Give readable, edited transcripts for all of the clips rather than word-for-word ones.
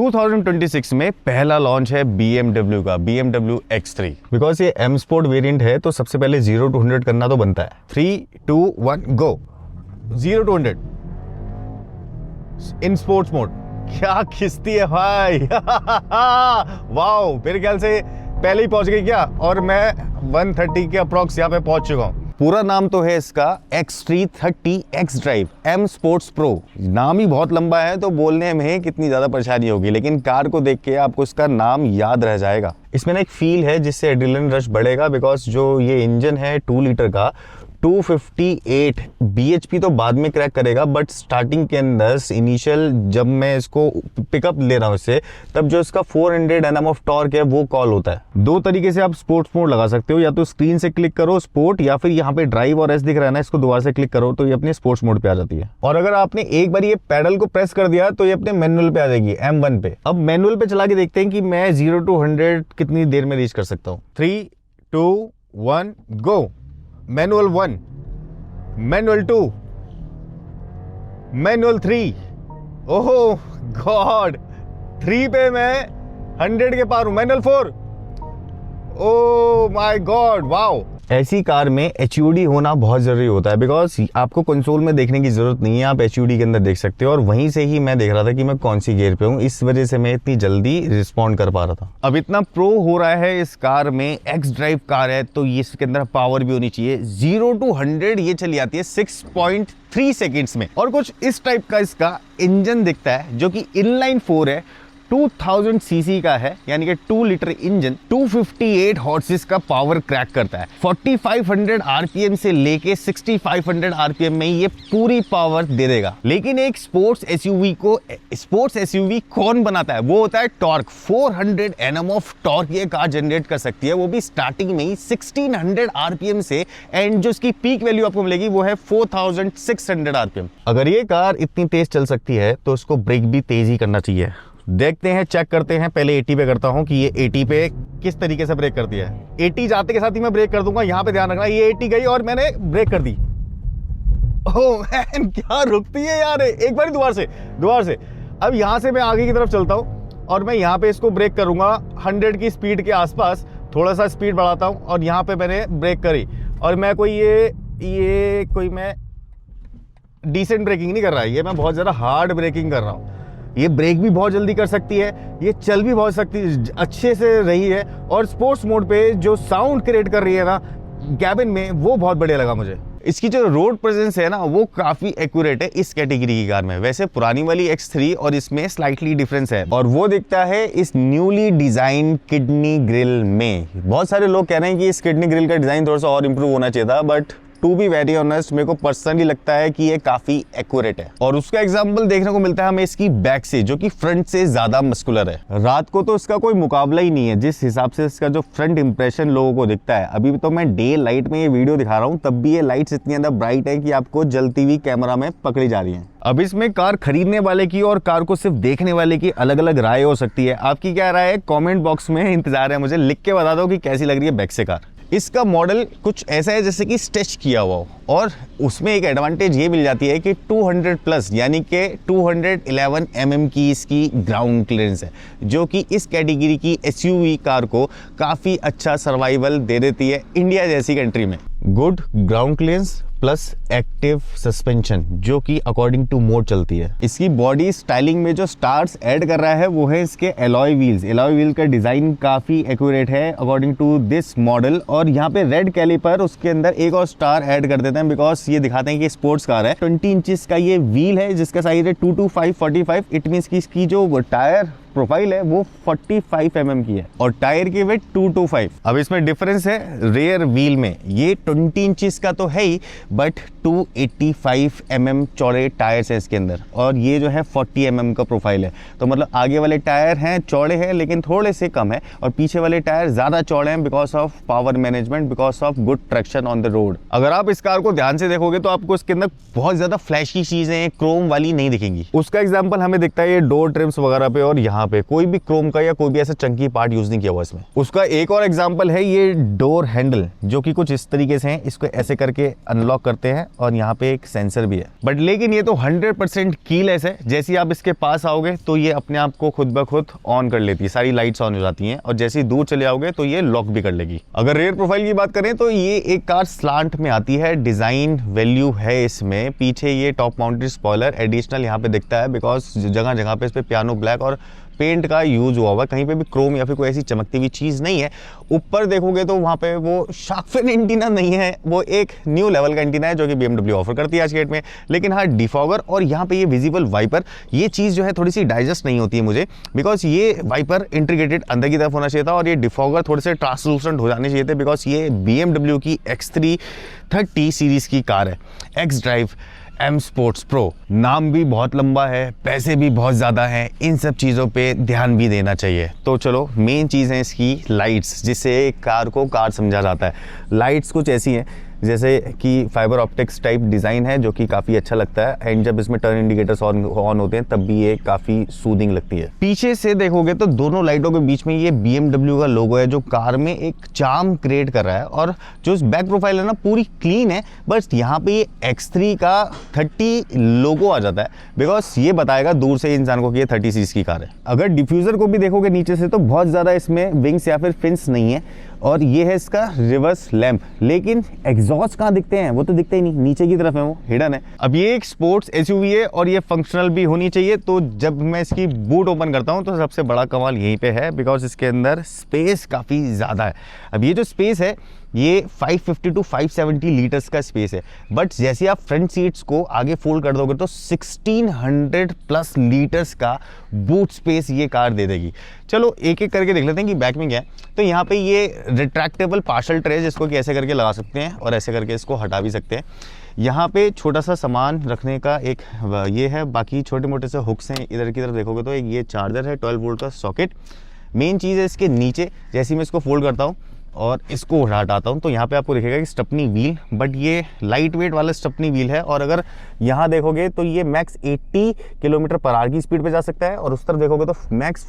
2026 में पहला लॉन्च है BMW का, BMW X3। बिकॉज ये M Sport वेरिएंट है तो सबसे पहले 0 to 100 करना तो बनता है। 3, 2, 1 गो। 0 to 100 इन स्पोर्ट्स मोड। क्या खिस्ती है भाई वाओ, मेरे ख्याल से पहले ही पहुंच गई क्या, और मैं 130 के अप्रॉक्स यहाँ पे पहुंच चुका हूँ। पूरा नाम तो है इसका X330 X Drive M Sports Pro। नाम ही बहुत लंबा है तो बोलने में कितनी ज़्यादा परेशानी होगी, लेकिन कार को देख के आपको इसका नाम याद रह जाएगा। इसमें ना एक फील है जिससे एड्रेनलिन रश बढ़ेगा, बिकॉज जो ये इंजन है 2 लीटर का 258 bhp तो बाद में क्रैक करेगा, बट स्टार्टिंग के अंदर इनिशियल जब मैं इसको पिकअप ले रहा हूँ इससे, तब जो इसका 400 Nm ऑफ टॉर्क है वो कॉल होता है। दो तरीके से आप स्पोर्ट्स मोड लगा सकते हो, या तो स्क्रीन से क्लिक करो स्पोर्ट, या फिर यहाँ पे ड्राइव और एस दिख रहा है ना, इसको दोबारा से क्लिक करो तो ये अपने स्पोर्ट्स मोड पे आ जाती है। और अगर आपने एक बार ये पैडल को प्रेस कर दिया तो ये अपने मैनुअल पे आ जाएगी, M1 पे। अब मैनुअल पे चला के देखते हैं कि मैं 0 to 100 कितनी देर में रीच कर सकता हूँ। 3, 2, 1 गो। Manual 1, manual 2, manual 3। ओहो गॉड, 3 पे मैं 100 के पार हूं। Manual 4, oh my God wow. ऐसी कार में HUD होना बहुत जरूरी होता है, बिकॉज आपको कंसोल में देखने की जरूरत नहीं है, आप HUD के अंदर देख सकते हो। और वहीं से ही मैं देख रहा था कि मैं कौन सी गियर पे हूँ, इस वजह से मैं इतनी जल्दी रिस्पॉन्ड कर पा रहा था। अब इतना प्रो हो रहा है इस कार में, X ड्राइव कार है तो ये इसके अंदर पावर भी होनी चाहिए। 0 to 100 ये चली आती है 6.3 सेकेंड्स में। और कुछ इस टाइप का इसका इंजन दिखता है जो कि इनलाइन 4 है, 2000 सीसी का है, यानी कि 2 लीटर इंजन 258 हॉर्सेस का पावर क्रैक करता है। 4500 आरपीएम से लेके 6500 आरपीएम में ये पूरी पावर दे देगा। लेकिन एक स्पोर्ट्स एसयूवी कौन बनाता है, वो होता है टॉर्क। 400 Nm ऑफ टॉर्क ये कार जनरेट कर सकती है, वो भी स्टार्टिंग में ही 1600 आरपीएम से, एंड जो इसकी पीक वैल्यू आपको मिलेगी वो है 4600 आरपीएम। अगर ये कार इतनी तेज चल सकती है तो उसको ब्रेक भी तेज ही करना चाहिए। देखते हैं, चेक करते हैं। पहले 80 पे करता हूं कि ये 80 पे किस तरीके से ब्रेक करती है। 80 जाते के साथ ही मैं ब्रेक कर दूंगा, यहां पे ध्यान रखना। ये 80 गई और मैंने ब्रेक कर दी। ओह मैन, क्या रुकती है यार। एक बार दोबारा से। अब यहां से मैं आगे की तरफ चलता हूं और मैं यहां पे इसको ब्रेक करूंगा 100 की स्पीड के आसपास। थोड़ा सा स्पीड बढ़ाता हूं और यहां पे मैंने ब्रेक करी, और मैं कोई मैं डिसेंट ब्रेकिंग नहीं कर रहा है, ये मैं बहुत ज्यादा हार्ड ब्रेकिंग कर रहा हूं। ये ब्रेक भी बहुत जल्दी कर सकती है, ये चल भी बहुत अच्छे से रही है, और स्पोर्ट्स मोड पे जो साउंड क्रिएट कर रही है ना कैबिन में, वो बहुत बढ़िया लगा मुझे। इसकी जो रोड प्रेजेंस है ना वो काफी एक्यूरेट है इस कैटेगरी की कार में। वैसे पुरानी वाली X3 और इसमें स्लाइटली डिफरेंस है, और वो दिखता है इस न्यूली डिजाइन किडनी ग्रिल में। बहुत सारे लोग कह रहे हैं कि इस किडनी ग्रिल का डिजाइन थोड़ा सा और इंप्रूव होना चाहिए था, but to be very honest मेरे को पर्सनली लगता है कि ये काफी एक्यूरेट है। और उसका एग्जांपल देखने को मिलता है हमें इसकी बैक से, जो कि फ्रंट से ज्यादा मस्कुलर है। रात को तो इसका कोई मुकाबला ही नहीं है जिस हिसाब से इसका जो फ्रंट इंप्रेशन लोगों को दिखता है। अभी तो मैं डे लाइट में ये वीडियो दिखा रहा हूँ, तब भी ये लाइट्स इतनी ज्यादा ब्राइट है कि आपको जलती हुई कैमरा में पकड़ी जा रही है। अब इसमें कार खरीदने वाले की और कार को सिर्फ देखने वाले की अलग अलग राय हो सकती है। आपकी क्या राय है कमेंट बॉक्स में इंतजार है, मुझे लिख के बता दो कि कैसी लग रही है बैक से कार। इसका मॉडल कुछ ऐसा है जैसे कि स्टिच किया हुआ हो, और उसमें एक एडवांटेज ये मिल जाती है कि 200 प्लस यानी कि 211 mm की इसकी ग्राउंड क्लियरेंस है, जो कि इस कैटेगरी की एसयूवी कार को काफ़ी अच्छा सर्वाइवल दे देती है इंडिया जैसी कंट्री में। Good ground clearance plus active suspension, जो कि अकॉर्डिंग टू मोड चलती है। इसकी बॉडी स्टाइलिंग में जो स्टार्स ऐड कर रहा है वो है इसके एलॉय व्हील्स। एलॉय व्हील का डिजाइन काफी एक्यूरेट है अकॉर्डिंग टू दिस मॉडल, और यहाँ पे रेड कैलिपर उसके अंदर एक और स्टार ऐड कर देते हैं, बिकॉज ये दिखाते हैं कि स्पोर्ट्स कार है। 20 इंचेस का ये व्हील है जिसका साइज है 225/45। इट मीन्स की इसकी जो टायर प्रोफाइल है वो 45 mm की है, और टायर की वेट 225। अब इसमें डिफरेंस है रेयर व्हील में, ये 20 इंचेस का तो है ही, बट 285 mm चौड़े टायर्स है इसके अंदर, और ये जो है 40 mm का प्रोफाइल है। तो मतलब आगे वाले टायर हैं चौड़े हैं लेकिन थोड़े से कम है, और पीछे वाले टायर ज्यादा चौड़े हैं because of power management, because of good traction on the road. अगर आप इस कार को ध्यान से देखोगे तो आपको इसके अंदर बहुत ज्यादा फ्लैशी चीजें क्रोम वाली नहीं दिखेंगी। उसका एग्जाम्पल हमें दिखता है ये डोर ट्रिम्स वगैरह पे और यहाँ यहाँ पे कोई भी क्रोम का या कोई भी ऐसा चंकी पार्ट यूज नहीं किया हुआ इसमें। उसका एक और एग्जांपल है ये डोर हैंडल, जो कि कुछ इस तरीके से है, इसको ऐसे करके अनलॉक करते हैं और यहाँ पे एक सेंसर भी है। बट लेकिन ये तो 100% कीलेस है। जैसे आप इसके पास आओगे तो ये अपने आप को खुद ब खुद ऑन कर लेती है, सारी लाइट्स ऑन हो जाती हैं, और जैसे ही दूर चले आओगे तो ये लॉक भी कर लेगी। अगर रेयर प्रोफाइल की बात करें तो ये एक कार स्लांट में आती है, डिजाइन वैल्यू है इसमें। पीछे ये टॉप माउंटेड स्पॉइलर एडिशनल यहाँ पे दिखता है, बिकॉज जगह जगह पे इस पे पियानो ब्लैक और पेंट का यूज हुआ हुआ, कहीं पे भी क्रोम या फिर कोई ऐसी चमकती हुई चीज नहीं है। ऊपर देखोगे तो वहां पे वो शार्क फिन एंटीना नहीं है, वो एक न्यू लेवल का एंटीना है जो कि BMW ऑफर करती है आज के डेट में। लेकिन हाँ, डिफॉगर और यहाँ पे ये विजिबल वाइपर, ये चीज जो है थोड़ी सी डाइजेस्ट नहीं होती है मुझे, बिकॉज ये वाइपर इंटीग्रेटेड अंदर की तरफ होना चाहिए था और ये डिफॉगर थोड़े से ट्रांसलूसेंट हो जाने चाहिए थे, बिकॉज ये BMW की X330 सीरीज की कार है, X drive M sports pro. नाम भी बहुत लंबा है, पैसे भी बहुत ज़्यादा हैं, इन सब चीज़ों पे ध्यान भी देना चाहिए। तो चलो, मेन चीज़ है इसकी लाइट्स, जिससे कार को कार समझा जाता है। लाइट्स कुछ ऐसी हैं जैसे कि फाइबर ऑप्टिक्स टाइप डिज़ाइन है, जो कि काफ़ी अच्छा लगता है, एंड जब इसमें टर्न इंडिकेटर्स ऑन होते हैं तब भी ये काफ़ी सूदिंग लगती है। पीछे से देखोगे तो दोनों लाइटों के बीच में ये BMW का लोगो है, जो कार में एक चार्म क्रिएट कर रहा है। और जो बैक प्रोफाइल है ना, पूरी क्लीन है, बस यहाँ पे ये X3 का 30 लोगो आ जाता है, बिकॉज ये बताएगा दूर से इंसान को कि ये 30 सीरीज की कार है। अगर डिफ्यूज़र को भी देखोगे नीचे से तो बहुत ज़्यादा इसमें विंग्स या फिर फिन्स नहीं है, और ये है इसका रिवर्स लैंप। लेकिन एग्जॉस्ट कहाँ दिखते हैं, वो तो दिखते ही नहीं, नीचे की तरफ है, वो हिडन है। अब ये एक स्पोर्ट्स SUV है और ये फंक्शनल भी होनी चाहिए। तो जब मैं इसकी बूट ओपन करता हूँ तो सबसे बड़ा कमाल यहीं पे है, बिकॉज इसके अंदर स्पेस काफ़ी ज़्यादा है। अब ये जो स्पेस है ये 550 टू 570 लीटर्स का स्पेस है, बट जैसे आप फ्रंट सीट्स को आगे फोल्ड कर दोगे तो 1600 प्लस लीटर्स का बूट स्पेस ये कार दे देगी। चलो एक एक करके देख लेते हैं कि बैक में क्या है। तो यहाँ पे ये रिट्रैक्टेबल पार्शल ट्रे, जिसको कि ऐसे करके लगा सकते हैं और ऐसे करके इसको हटा भी सकते हैं। यहाँ पे छोटा सा सामान रखने का एक ये है, बाकी छोटे मोटे से हुक्स हैं। इधर की तरफ देखोगे तो एक ये चार्जर है, 12 वोल्ट का सॉकेट। मेन चीज़ है इसके नीचे, जैसे मैं इसको फोल्ड करता हूँ और इसको हटाता हूँ तो यहाँ पे आपको दिखेगा कि स्टेपनी व्हील, बट ये लाइट वेट वाला स्टेपनी व्हील है। और अगर यहाँ देखोगे तो ये मैक्स 80 किलोमीटर पर आवर की स्पीड पे जा सकता है, और उस तरफ देखोगे तो मैक्स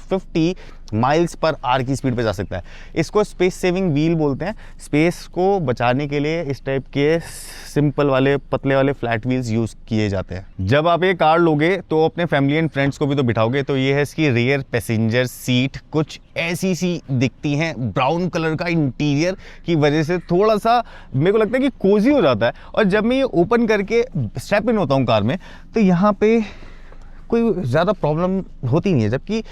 50 माइल्स पर आवर की स्पीड पे जा सकता है। इसको स्पेस सेविंग व्हील बोलते हैं। स्पेस को बचाने के लिए इस टाइप के सिंपल वाले पतले वाले फ्लैट व्हील्स यूज किए जाते हैं। जब आप ये कार लोगे तो अपने फैमिली एंड फ्रेंड्स को भी तो बिठाओगे। तो ये है इसकी रियर पैसेंजर सीट, कुछ ऐसी सी दिखती हैं, ब्राउन कलर का इंटीरियर की वजह से थोड़ा सा मेरे को लगता है कि कोजी हो जाता है। और जब मैं ये ओपन करके स्टेप इन होता हूँ कार में तो यहाँ पे कोई ज़्यादा प्रॉब्लम होती नहीं है, जबकि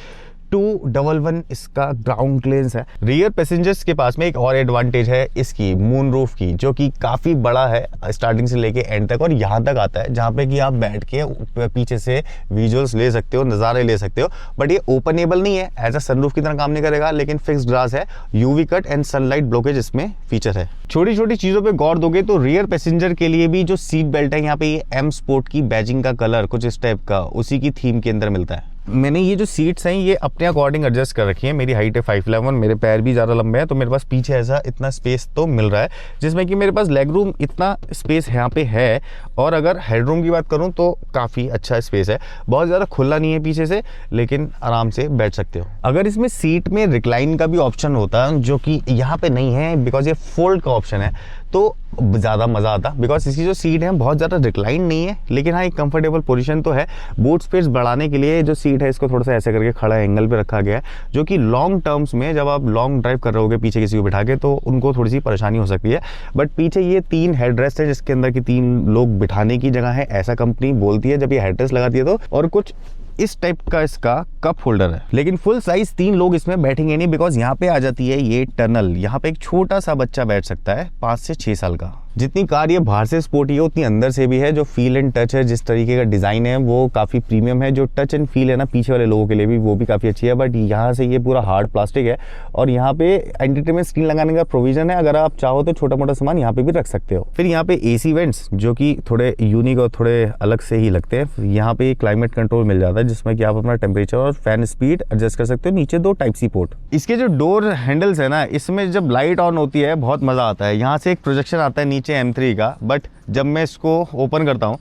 211 इसका ग्राउंड क्लियरेंस है। रियर पैसेंजर्स के पास में एक और एडवांटेज है इसकी मून रूफ की, जो कि काफ़ी बड़ा है स्टार्टिंग से लेके एंड तक, और यहाँ तक आता है जहाँ पे कि आप बैठ के पीछे से विजुअल्स ले सकते हो, नज़ारे ले सकते हो। बट ये ओपनेबल नहीं है, एज अ सनरूफ की तरह काम नहीं करेगा, लेकिन फिक्स्ड ग्लास है, UV cut and sunlight blockage इसमें फीचर है। छोटी छोटी चीज़ों पे गौर दोगे तो रियर पैसेंजर के लिए भी जो सीट बेल्ट है, यहाँ पे ये M स्पोर्ट की बैजिंग का कलर कुछ इस टाइप का उसी की थीम के अंदर मिलता है। मैंने ये जो सीट्स हैं ये अपने अकॉर्डिंग एडजस्ट कर रखी है। मेरी हाइट है 5'11", मेरे पैर भी ज़्यादा लंबे हैं, तो मेरे पास पीछे ऐसा इतना स्पेस तो मिल रहा है, जिसमें कि मेरे पास लेग रूम इतना स्पेस यहाँ पे है। और अगर हेड रूम की बात करूँ तो काफ़ी अच्छा स्पेस है, बहुत ज़्यादा खुला नहीं है पीछे से, लेकिन आराम से बैठ सकते हो। अगर इसमें सीट में रिक्लाइन का भी ऑप्शन होता है, जो कि यहाँ पे नहीं है बिकॉज ये फोल्ड का ऑप्शन है, तो ज़्यादा मज़ा आता, बिकॉज इसकी जो सीट है बहुत ज़्यादा रिक्लाइन नहीं है, लेकिन हाँ एक कंफर्टेबल पोजीशन तो है। बूट स्पेस बढ़ाने के लिए जो सीट है इसको थोड़ा सा ऐसे करके खड़ा एंगल पे रखा गया है, जो कि लॉन्ग टर्म्स में जब आप लॉन्ग ड्राइव कर रहे होगे पीछे किसी को बिठा के तो उनको थोड़ी सी परेशानी हो सकती है। बट पीछे ये 3 हेडरेस्ट है, जिसके अंदर की 3 लोग बिठाने की जगह है, ऐसा कंपनी बोलती है जब ये हेडरेस्ट लगाती है तो। और कुछ इस टाइप का इसका कप होल्डर है, लेकिन फुल साइज 3 लोग इसमें बैठेंगे नहीं, बिकॉज यहाँ पे आ जाती है ये टनल। यहाँ पे एक छोटा सा बच्चा बैठ सकता है 5 से 6 साल का। जितनी कार ये बाहर से स्पोर्टी है उतनी अंदर से भी है। जो फील एंड टच है, जिस तरीके का डिज़ाइन है वो काफ़ी प्रीमियम है। जो टच एंड फील है ना पीछे वाले लोगों के लिए भी, वो भी काफ़ी अच्छी है। बट यहाँ से ये पूरा हार्ड प्लास्टिक है, और यहाँ पे एंटरटेनमेंट स्क्रीन लगाने का प्रोविजन है, अगर आप चाहो तो छोटा मोटा सामान यहाँ पे भी रख सकते हो। फिर यहाँ पे AC वेंट्स, जो कि थोड़े यूनिक और थोड़े अलग से ही लगते हैं। यहाँ पे क्लाइमेट कंट्रोल मिल जाता है, जिसमें कि आप अपना टेम्परेचर और फैन स्पीड एडजस्ट कर सकते हो। नीचे 2 Type-C पोर्ट। इसके जो डोर हैंडल्स है ना, इसमें जब लाइट ऑन होती है बहुत मज़ा आता है। यहाँ से एक प्रोजेक्शन आता है नीचे M3 का, बट जब मैं इसको ओपन करता हूँ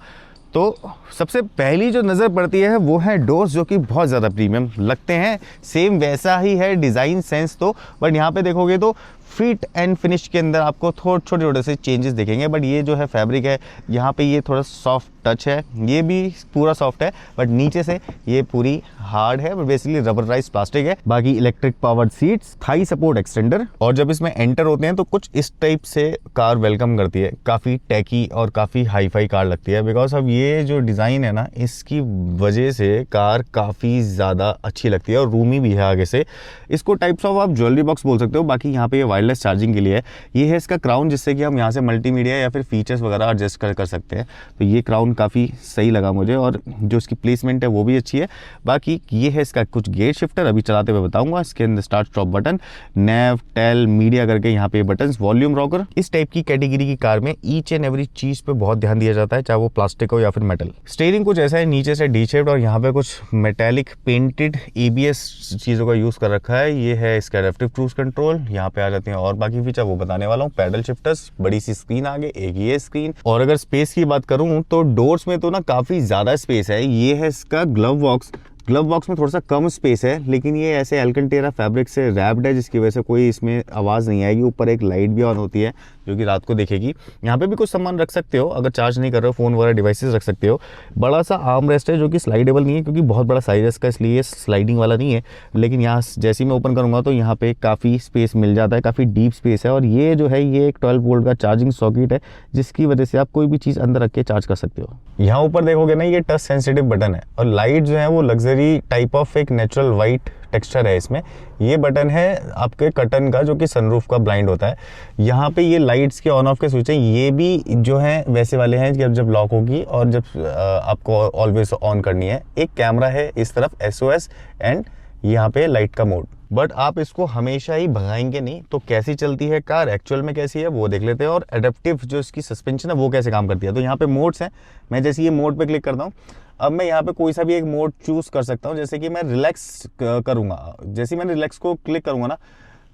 तो सबसे पहली जो नज़र पड़ती है वो है डोर्स, जो कि बहुत ज़्यादा प्रीमियम लगते हैं। सेम वैसा ही है डिज़ाइन सेंस तो, बट यहाँ पे देखोगे तो फिट एंड फिनिश के अंदर आपको छोटे छोटे से चेंजेस दिखेंगे। बट ये जो है फैब्रिक है यहाँ पे ये थोड़ा सॉफ्ट टच है, ये भी पूरा सॉफ्ट है, बट नीचे से ये पूरी हार्ड है, बट बेसिकली रबराइज प्लास्टिक है। बाकी electric powered seats, Thai support extender, और जब इसमें एंटर होते हैं तो कुछ इस टाइप से कार वेलकम करती है। काफ़ी टैकी और काफ़ी हाई फाई कार लगती है, बिकॉज अब ये जो डिज़ाइन है ना, इसकी वजह से कार काफ़ी ज़्यादा अच्छी लगती है और रूमी भी है आगे से। इसको टाइप्स ऑफ आप ज्वेलरी बॉक्स बोल सकते हो। बाकी यहाँ पे ये वायरलेस चार्जिंग के लिए है। ये है इसका क्राउन, जिससे कि हम यहाँ से मल्टीमीडिया या फिर फीचर्स वगैरह एडजस्ट कर सकते हैं। तो ये क्राउन काफ़ी सही लगा मुझे, और जो इसकी प्लेसमेंट है वो भी अच्छी है। बाकी ये है इसका कुछ गेयर शिफ्टर, अभी चलाते हुए बताऊंगा। इसके अंदर स्टार्ट स्टॉप बटन, नैव, टेल, मीडिया करके यहाँ पे बटन, वॉल्यूम रॉकर। इस टाइप की कैटेगरी की कार में ईच एंड एवरी चीज पे बहुत ध्यान दिया जाता है, चाहे वो प्लास्टिक हो या फिर मेटल। स्टीयरिंग कुछ ऐसा है, नीचे से डी शेप्ड, और यहाँ पे कुछ मेटेलिक पेंटेड ABS चीज़ों का यूज़ कर रखा है। ये है इसका एडेप्टिव क्रूज कंट्रोल। यहाँ पे आ जाते हैं और बाकी फीचर, वो बताने वाला हूँ। पैडल शिफ्टर्स, बड़ी सी स्क्रीन आगे, एक ये स्क्रीन। और अगर स्पेस की बात करूँ तो डोर्स में तो ना काफ़ी ज़्यादा स्पेस है। ये है इसका ग्लव बॉक्स। ग्लव बॉक्स में थोड़ा सा कम स्पेस है, लेकिन ये ऐसे एल्कंटेरा फैब्रिक से रैप्ड है, जिसकी वजह से कोई इसमें आवाज़ नहीं आएगी। ऊपर एक लाइट भी ऑन होती है जो कि रात को दिखेगी। यहाँ पे भी कुछ सामान रख सकते हो, अगर चार्ज नहीं कर रहे हो फ़ोन वगैरह डिवाइसेस रख सकते हो। बड़ा सा आर्म रेस्ट है जो कि स्लाइडेबल नहीं है, क्योंकि बहुत बड़ा साइज है इसका, इसलिए स्लाइडिंग वाला नहीं है। लेकिन यहाँ जैसे ही मैं ओपन करूँगा तो यहाँ पे काफ़ी स्पेस मिल जाता है, काफ़ी डीप स्पेस है। और ये जो है ये एक 12 वोल्ट का चार्जिंग सॉकेट है, जिसकी वजह से आप कोई भी चीज़ अंदर रख के चार्ज कर सकते हो। यहाँ ऊपर देखोगे ना, ये टच सेंसिटिव बटन है, और लाइट जो है वो लग्जरी टाइप ऑफ एक नेचुरल वाइट टेक्सचर है इसमें। ये बटन है आपके कर्टन का, जो कि सनरूफ का ब्लाइंड होता है। यहाँ पे ये लाइट्स के ऑन ऑफ के स्विच हैं, ये भी जो है वैसे वाले हैं कि जब लॉक होगी और जब आपको ऑलवेज ऑन करनी है। एक कैमरा है इस तरफ, SOS, एंड यहाँ पे लाइट का मोड। बट आप इसको हमेशा ही भगाएंगे नहीं, तो कैसी चलती है कार, एक्चुअल में कैसी है वो देख लेते हैं। और एडेप्टिव जो इसकी सस्पेंशन है वो कैसे काम करती है। तो यहाँ पे मोड्स हैं, मैं जैसे ये मोड पे क्लिक करता हूँ, अब मैं यहाँ पे कोई सा भी एक मोड चूज कर सकता हूँ। जैसे कि मैं रिलैक्स करूँगा, जैसे मैं रिलैक्स को क्लिक करूँगा ना,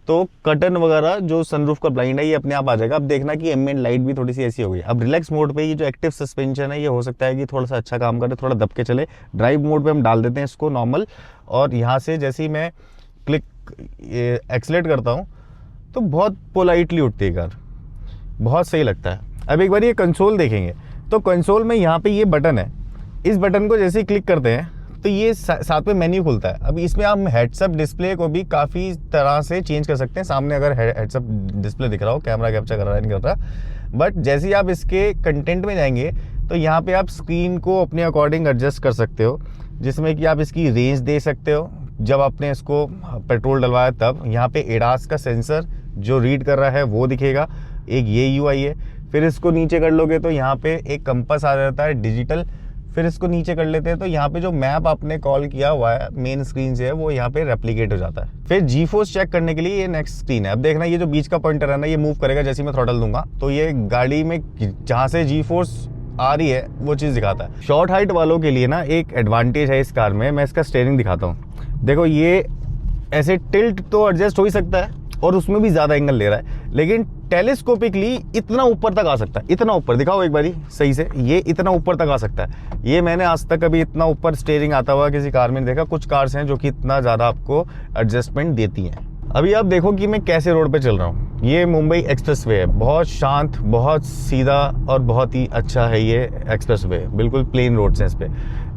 तो कर्टन वगैरह जो सनरूफ का ब्लाइंड है ये अपने आप आ जाएगा। अब देखना कि एम्बिएंट लाइट भी थोड़ी सी ऐसी हो गई। अब रिलैक्स मोड पे ये जो एक्टिव सस्पेंशन है, ये हो सकता है कि थोड़ा सा अच्छा काम करे, थोड़ा दब के चले। ड्राइव मोड पे हम डाल देते हैं इसको नॉर्मल, और यहाँ से जैसे ही मैं क्लिक एक्सलेट करता हूँ तो बहुत पोलाइटली उठती है कार, बहुत सही लगता है। अब एक बार ये कंसोल देखेंगे तो कंसोल में यहाँ पे ये बटन है, इस बटन को जैसे ही क्लिक करते हैं तो ये साथ में मेन्यू खुलता है। अब इसमें हम हेड्सअप डिस्प्ले को भी काफ़ी तरह से चेंज कर सकते हैं। सामने अगर हेड्सअप डिस्प्ले दिख रहा हो, कैमरा कैप्चर कर रहा है नहीं कर रहा, बट जैसे ही आप इसके कंटेंट में जाएंगे तो यहाँ पे आप स्क्रीन को अपने अकॉर्डिंग एडजस्ट कर सकते हो, जिसमें कि आप इसकी रेंज दे सकते हो। जब आपने इसको पेट्रोल डलवाया तब यहाँ पे एडास का सेंसर जो रीड कर रहा है वो दिखेगा, एक ये UI है। फिर इसको नीचे कर लोगे तो यहाँ पे एक कंपास आ जाता है डिजिटल। फिर इसको नीचे कर लेते हैं तो यहाँ पे जो मैप आपने कॉल किया हुआ है मेन स्क्रीन से है वो यहाँ पे रेप्लिकेट हो जाता है। फिर G-फोर्स चेक करने के लिए ये नेक्स्ट स्क्रीन है। अब देखना ये जो बीच का पॉइंटर है ना, ये मूव करेगा जैसे मैं थ्रॉटल दूंगा, तो ये गाड़ी में जहाँ से G-फोर्स आ रही है वो चीज़ दिखाता है। शॉर्ट हाइट वालों के लिए ना एक एडवांटेज है इस कार में, मैं इसका स्टीयरिंग दिखाता हूँ। देखो ये ऐसे टिल्ट तो एडजस्ट हो ही सकता है और उसमें भी ज़्यादा एंगल ले रहा है, लेकिन टेलीस्कोपिकली इतना ऊपर तक आ सकता है। इतना ऊपर दिखाओ एक बारी सही से, ये इतना ऊपर तक आ सकता है। ये मैंने आज तक अभी इतना ऊपर स्टीयरिंग आता हुआ किसी कार में देखा। कुछ कार्स हैं जो कि इतना ज़्यादा आपको एडजस्टमेंट देती हैं। अभी आप देखो कि मैं कैसे रोड पे चल रहा हूँ। ये मुंबई एक्सप्रेसवे है, बहुत शांत, बहुत सीधा और बहुत ही अच्छा है ये एक्सप्रेसवे। बिल्कुल प्लेन रोड्स हैं इस पे,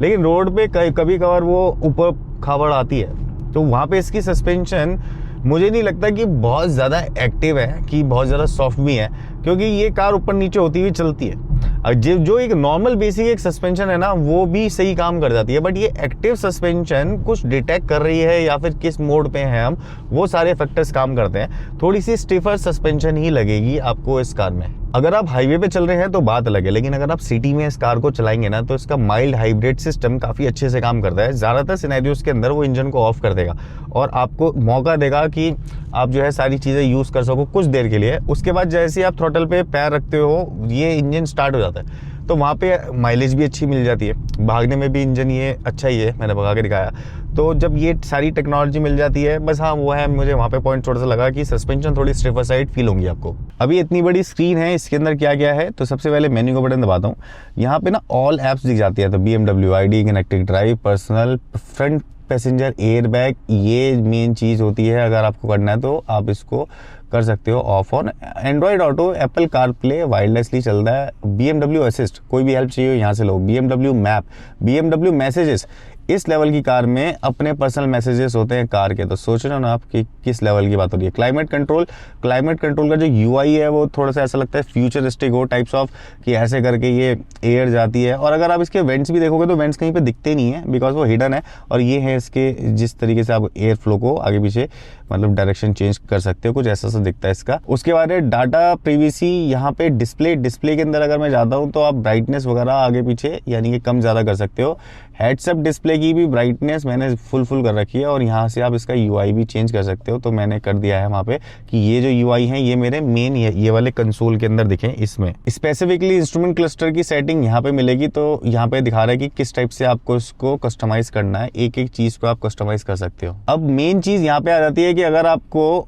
लेकिन रोड पे कभी कभार वो ऊपर खाबड़ आती है, तो वहाँ पे इसकी सस्पेंशन मुझे नहीं लगता कि बहुत ज़्यादा एक्टिव है, कि बहुत ज़्यादा सॉफ्ट भी है, क्योंकि ये कार ऊपर नीचे होती हुई चलती है। जो एक नॉर्मल बेसिक एक सस्पेंशन है ना, वो भी सही काम कर जाती है, बट ये एक्टिव सस्पेंशन कुछ डिटेक्ट कर रही है या फिर किस मोड पे हैं हम, वो सारे फैक्टर्स काम करते हैं। थोड़ी सी स्टिफर सस्पेंशन ही लगेगी आपको इस कार में। अगर आप हाईवे पे चल रहे हैं तो बात अलग है, लेकिन अगर आप सिटी में इस कार को चलाएंगे ना, तो इसका माइल्ड हाइब्रिड सिस्टम काफ़ी अच्छे से काम करता है। ज़्यादातर सिनेरियोस के अंदर वो इंजन को ऑफ कर देगा और आपको मौका देगा कि आप जो है सारी चीज़ें यूज़ कर सको कुछ देर के लिए। उसके बाद जैसे ही आप थ्रॉटल पे पैर रखते हो, ये इंजन स्टार्ट हो जाता है। तो वहाँ पे माइलेज भी अच्छी मिल जाती है, भागने में भी इंजन ये अच्छा ही है, मैंने भगा के दिखाया। तो जब ये सारी टेक्नोलॉजी मिल जाती है, बस हाँ वो है, मुझे वहाँ पे पॉइंट थोड़ा सा लगा कि सस्पेंशन थोड़ी स्टिफर साइड फील होंगी आपको। अभी इतनी बड़ी स्क्रीन है, इसके अंदर क्या क्या है, तो सबसे पहले मेन्यू का बटन दबाता हूँ, यहाँ पे ना ऑल एप्स दिख जाती है। तो BMW ID, connected drive, personal, front passenger air bag, ये मेन चीज़ होती है। अगर आपको करना है तो आप इसको कर सकते हो of on. Android auto, Apple car play wirelessly चलता है। BMW असिस्ट, कोई भी हेल्प चाहिए यहाँ से लो। BMW मैप, BMW मैसेजेस, इस लेवल की कार में अपने पर्सनल मैसेजेस होते हैं कार के, तो सोच रहे हो ना आप कि किस लेवल की बात हो रही है। क्लाइमेट कंट्रोल, क्लाइमेट कंट्रोल का जो UI है वो थोड़ा सा ऐसा लगता है फ्यूचरिस्टिक हो टाइप्स ऑफ, कि ऐसे करके ये एयर जाती है। और अगर आप इसके वेंट्स भी देखोगे तो वेंट्स कहीं पे दिखते नहीं है, बिकॉज वो हिडन है। और ये है इसके जिस तरीके से आप एयर फ्लो को आगे पीछे मतलब डायरेक्शन चेंज कर सकते हो, कुछ ऐसा सा दिखता है इसका। उसके बाद डाटा प्रीवीसी, यहाँ पे डिस्प्ले के अंदर अगर मैं जाता हूँ तो आप ब्राइटनेस वगैरह आगे पीछे यानी कि कम ज़्यादा कर सकते हो। हेड्सअप डिस्प्ले की भी ब्राइटनेस मैंने फुल कर रखी है, और यहाँ से आप इसका UI भी चेंज कर सकते हो। तो मैंने कर दिया है वहाँ पे कि ये जो UI हैं ये मेरे मेन ये वाले कंसोल के अंदर दिखें। इसमें स्पेसिफिकली इंस्ट्रूमेंट क्लस्टर की सेटिंग यहाँ पे मिलेगी, तो यहाँ पे दिखा रहा है कि किस टाइप से आपको इसको कस्टमाइज करना है, एक एक चीज़ को आप कस्टमाइज कर सकते हो। अब मेन चीज़ यहाँ पे आ जाती है कि अगर आपको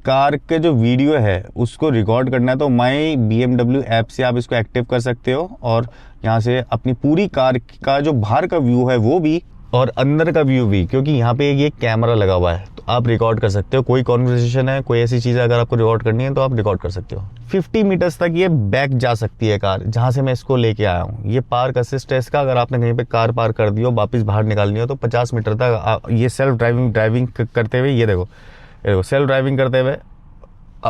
कार के जो वीडियो है उसको रिकॉर्ड करना है तो माई BMW ऐप से आप इसको एक्टिव कर सकते हो, और यहाँ से अपनी पूरी कार का जो बाहर का व्यू है वो भी और अंदर का व्यू भी, क्योंकि यहाँ पे ये कैमरा लगा हुआ है, तो आप रिकॉर्ड कर सकते हो। कोई कॉन्वर्सेशन है, कोई ऐसी चीज़ अगर आपको रिकॉर्ड करनी है तो आप रिकॉर्ड कर सकते हो। 50 मीटर्स तक ये बैक जा सकती है कार, जहाँ से मैं इसको लेके आया हूँ। ये पार्क असिस्ट है इसका, अगर आपने कहीं पे कार पार्क कर दी हो, वापस बाहर निकालनी हो तो 50 मीटर तक ये सेल्फ ड्राइविंग करते हुए, ये देखो सेल्फ ड्राइविंग करते हुए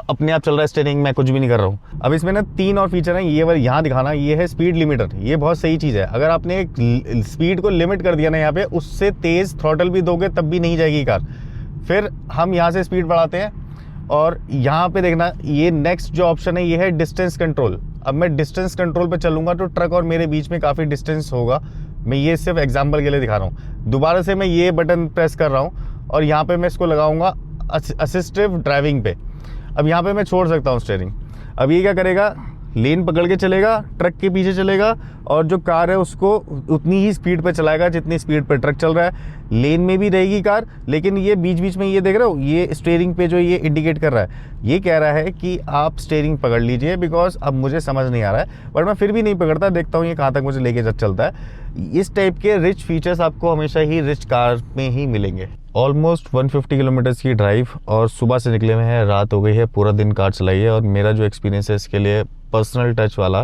अपने आप चल रहा है स्टीयरिंग, मैं कुछ भी नहीं कर रहा हूँ। अब इसमें ना 3 और फीचर हैं, ये वाला यहाँ दिखाना, ये है स्पीड लिमिटर। ये बहुत सही चीज़ है, अगर आपने एक स्पीड को लिमिट कर दिया ना यहाँ पे, उससे तेज़ थ्रॉटल भी दोगे तब भी नहीं जाएगी कार। फिर हम यहाँ से स्पीड बढ़ाते हैं, और यहाँ पे देखना ये नेक्स्ट जो ऑप्शन है ये है डिस्टेंस कंट्रोल। अब मैं डिस्टेंस कंट्रोल पे चलूँगा तो ट्रक और मेरे बीच में काफ़ी डिस्टेंस होगा। मैं ये सिर्फ एग्जाम्पल के लिए दिखा रहा हूँ। दोबारा से मैं ये बटन प्रेस कर रहा हूँ और यहाँ पे मैं इसको लगाऊंगा असिस्टिव ड्राइविंग पे। अब यहाँ पे मैं छोड़ सकता हूँ स्टीयरिंग। अब ये क्या करेगा, लेन पकड़ के चलेगा, ट्रक के पीछे चलेगा, और जो कार है उसको उतनी ही स्पीड पे चलाएगा जितनी स्पीड पे ट्रक चल रहा है। लेन में भी रहेगी कार, लेकिन ये बीच बीच में ये देख रहे हो, ये स्टीयरिंग पे जो ये इंडिकेट कर रहा है, ये कह रहा है कि आप स्टीयरिंग पकड़ लीजिए, बिकॉज अब मुझे समझ नहीं आ रहा है, बट मैं फिर भी नहीं पकड़ता, देखता हूँ ये कहाँ तक मुझे लेके चलता है। इस टाइप के रिच फीचर्स आपको हमेशा ही रिच कार में ही मिलेंगे। ऑलमोस्ट 150 किलोमीटर्स की ड्राइव, और सुबह से निकले हुए हैं, रात हो गई है, पूरा दिन कार चलाई है। और मेरा जो एक्सपीरियंस है इसके लिए पर्सनल टच वाला,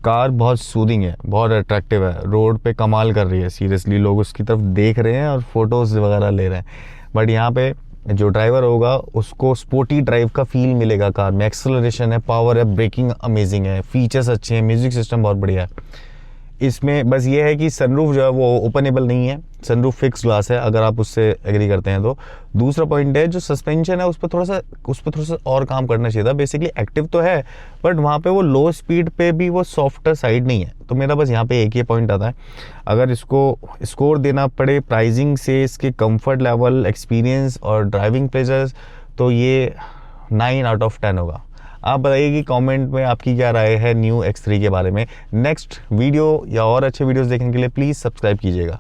कार बहुत सूदिंग है, बहुत अट्रैक्टिव है, रोड पे कमाल कर रही है। सीरियसली लोग उसकी तरफ देख रहे हैं और फोटोज़ वगैरह ले रहे हैं। बट यहाँ पे जो ड्राइवर होगा उसको स्पोर्टी ड्राइव का फील मिलेगा कार में। एक्सेलरेशन है, पावर है, ब्रेकिंग अमेजिंग है, फीचर्स अच्छे हैं, म्यूजिक सिस्टम बहुत बढ़िया है। इसमें बस ये है कि सनरूफ जो है वो ओपनेबल नहीं है, सनरूफ फिक्स ग्लास है, अगर आप उससे एग्री करते हैं तो। दूसरा पॉइंट है जो सस्पेंशन है उस पर थोड़ा सा और काम करना चाहिए था। बेसिकली एक्टिव तो है, बट वहाँ पे वो लो स्पीड पे भी वो सॉफ्टर साइड नहीं है। तो मेरा बस यहाँ पे एक ही पॉइंट आता है, अगर इसको स्कोर देना पड़े प्राइसिंग से, इसके कंफर्ट लेवल, एक्सपीरियंस और ड्राइविंग प्लेजर्स, तो ये 9 आउट ऑफ 10 होगा। आप बताइए कि कमेंट में आपकी क्या राय है न्यू X3 के बारे में। नेक्स्ट वीडियो या और अच्छे वीडियोस देखने के लिए प्लीज़ सब्सक्राइब कीजिएगा।